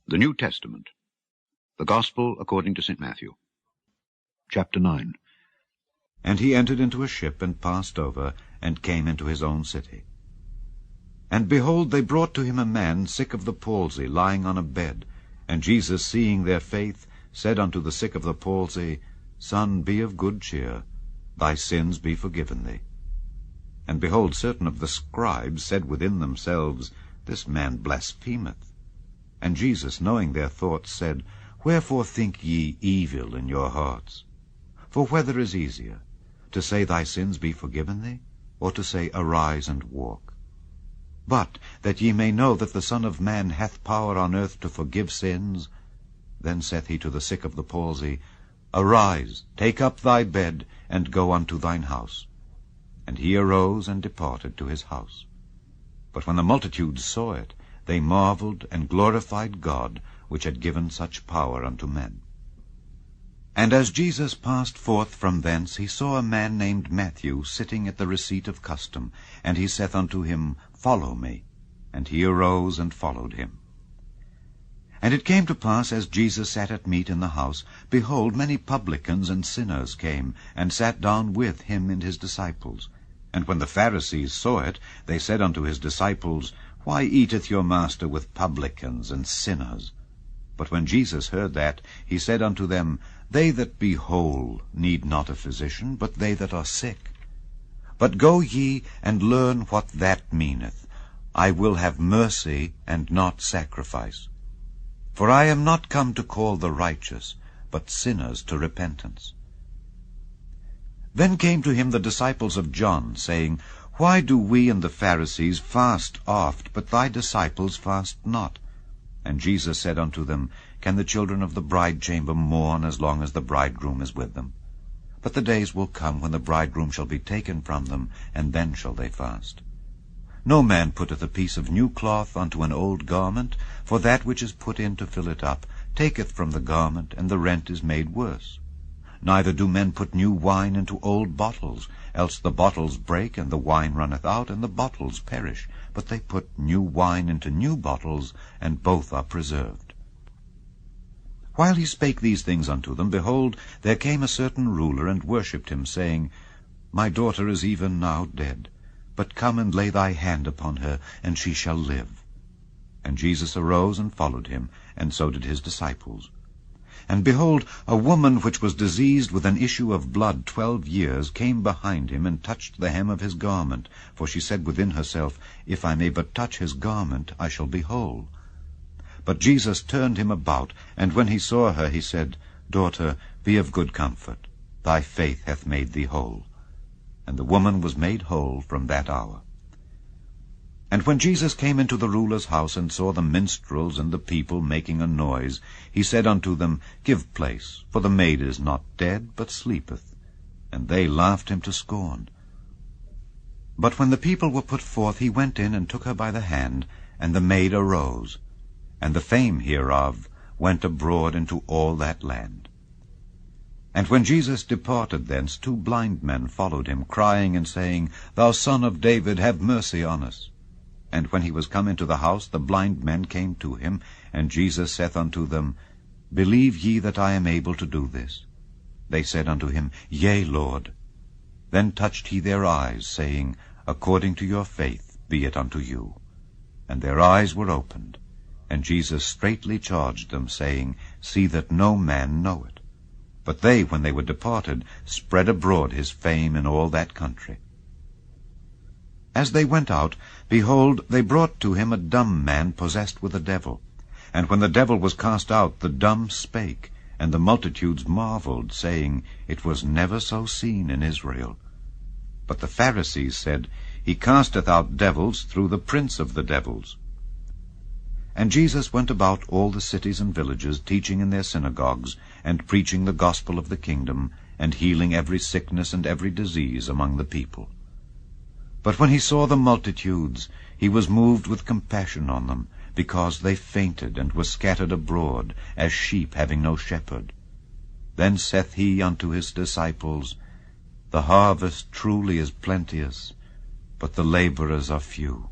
The New Testament. The Gospel according to St. Matthew. Chapter 9. And he entered into a ship, and passed over, and came into his own city. And behold, they brought to him a man sick of the palsy, lying on a bed. And Jesus, seeing their faith, said unto the sick of the palsy, Son, be of good cheer, thy sins be forgiven thee. And behold, certain of the scribes said within themselves, This man blasphemeth. And Jesus, knowing their thoughts, said, Wherefore think ye evil in your hearts? For whether is easier, to say, Thy sins be forgiven thee, or to say, Arise and walk? But that ye may know that the Son of Man hath power on earth to forgive sins, then saith he to the sick of the palsy, Arise, take up thy bed, and go unto thine house. And he arose and departed to his house. But when the multitudes saw it, they marveled and glorified God, which had given such power unto men. And as Jesus passed forth from thence, he saw a man named Matthew sitting at the receipt of custom, and he saith unto him, Follow me. And he arose and followed him. And it came to pass, as Jesus sat at meat in the house, behold, many publicans and sinners came, and sat down with him and his disciples. And when the Pharisees saw it, they said unto his disciples, Why eateth your master with publicans and sinners? But when Jesus heard that, he said unto them, They that be whole need not a physician, but they that are sick. But go ye and learn what that meaneth. I will have mercy and not sacrifice. For I am not come to call the righteous, but sinners to repentance. Then came to him the disciples of John, saying, Why do we and the Pharisees fast oft, but thy disciples fast not? And Jesus said unto them, Can the children of the bridechamber mourn as long as the bridegroom is with them? But the days will come when the bridegroom shall be taken from them, and then shall they fast. No man putteth a piece of new cloth unto an old garment, for that which is put in to fill it up taketh from the garment, and the rent is made worse. Neither do men put new wine into old bottles, else the bottles break, and the wine runneth out, and the bottles perish. But they put new wine into new bottles, and both are preserved. While he spake these things unto them, behold, there came a certain ruler, and worshipped him, saying, My daughter is even now dead, but come and lay thy hand upon her, and she shall live. And Jesus arose and followed him, and so did his disciples. And behold, a woman which was diseased with an issue of blood 12 years came behind him, and touched the hem of his garment. For she said within herself, If I may but touch his garment, I shall be whole. But Jesus turned him about, and when he saw her, he said, Daughter, be of good comfort. Thy faith hath made thee whole. And the woman was made whole from that hour. And when Jesus came into the ruler's house, and saw the minstrels and the people making a noise, he said unto them, Give place, for the maid is not dead, but sleepeth. And they laughed him to scorn. But when the people were put forth, he went in and took her by the hand, and the maid arose. And the fame hereof went abroad into all that land. And when Jesus departed thence, 2 blind men followed him, crying and saying, Thou Son of David, have mercy on us. And when he was come into the house, the blind men came to him, and Jesus saith unto them, Believe ye that I am able to do this? They said unto him, Yea, Lord. Then touched he their eyes, saying, According to your faith be it unto you. And their eyes were opened. And Jesus straitly charged them, saying, See that no man know it. But they, when they were departed, spread abroad his fame in all that country. As they went out, behold, they brought to him a dumb man possessed with a devil. And when the devil was cast out, the dumb spake, and the multitudes marveled, saying, It was never so seen in Israel. But the Pharisees said, He casteth out devils through the prince of the devils. And Jesus went about all the cities and villages, teaching in their synagogues, and preaching the gospel of the kingdom, and healing every sickness and every disease among the people. But when he saw the multitudes, he was moved with compassion on them, because they fainted and were scattered abroad, as sheep having no shepherd. Then saith he unto his disciples, The harvest truly is plenteous, but the laborers are few.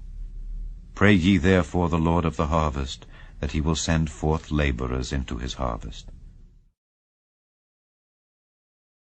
Pray ye therefore the Lord of the harvest, that he will send forth laborers into his harvest.